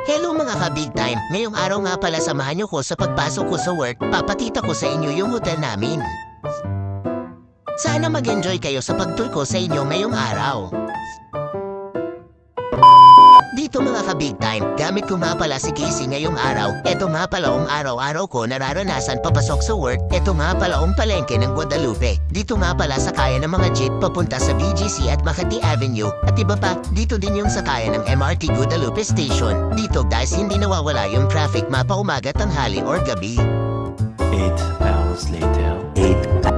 Hello mga ka-big time, ngayong araw nga pala samahan niyo ko sa pagpasok ko sa work, papakita ko sa inyo yung hotel namin. Sana mag-enjoy kayo sa pag-tour ko sa inyo ngayong araw. Dito mga ka-big time, gamit ko nga pala si Casey ngayong araw. Ito nga pala ang araw-araw ko nararanasan papasok sa work. Ito nga pala ang palengke ng Guadalupe. Dito nga pala sakayan ng mga jeep papunta sa BGC at Makati Avenue. At iba pa, dito din yung sakayan ng MRT Guadalupe Station. Dito guys, hindi nawawala yung traffic mapa umaga, tanghali or gabi. 8 hours later.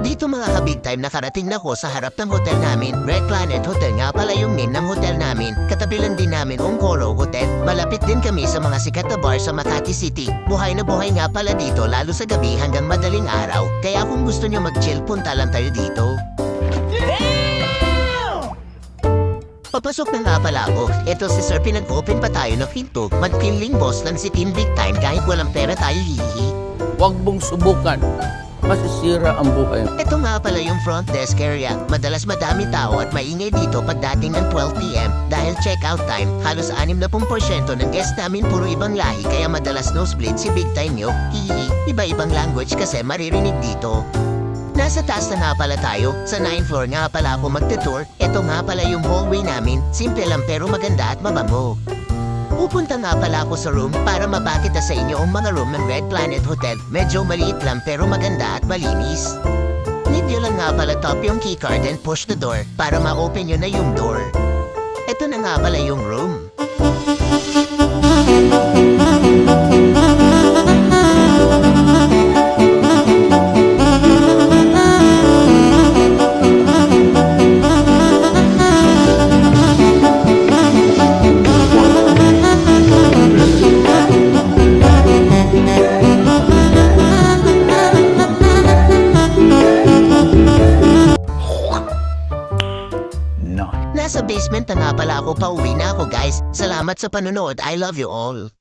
Dito mga ka-big time, nakarating na ko sa harap ng hotel namin. Red Planet Hotel nga pala yung name ng hotel namin. Katabi lang din namin ang Coro Hotel. Malapit din kami sa mga sikat na bar sa Makati City. Buhay na buhay nga pala dito lalo sa gabi hanggang madaling araw. Kaya kung gusto nyo mag-chill, punta lang tayo dito. Papasok na nga pala ako. Eto si Sir, pinag-open pa tayo ng pinto. Mag-feeling boss lang si Team Big Time kahit walang pera tayo hihi. Huwag mong subukan. Masisira ang buhay. Ito nga pala yung front desk area. Madalas madami tao at maingay dito pagdating ng 12 PM. Dahil check-out time, halos 60% ng guests namin puro ibang lahi kaya madalas nosebleed si Big Time nyo. Hihi, iba-ibang language kasi maririnig dito. Nasa taas na nga pala tayo. Sa 9th floor nga pala ako magtutour. Ito nga pala yung hallway namin. Simple lang pero maganda at mabango. Pupunta nga pala ako sa room para mapakita sa inyo ang mga room ng Red Planet Hotel. Medyo maliit lang pero maganda at malinis. Need nyo lang nga pala top yung keycard and push the door para ma-open nyo na yung door. Ito na nga pala yung room. Nasa basement na nga pala ako, pauwi na ako guys. Salamat sa panonood, I love you all.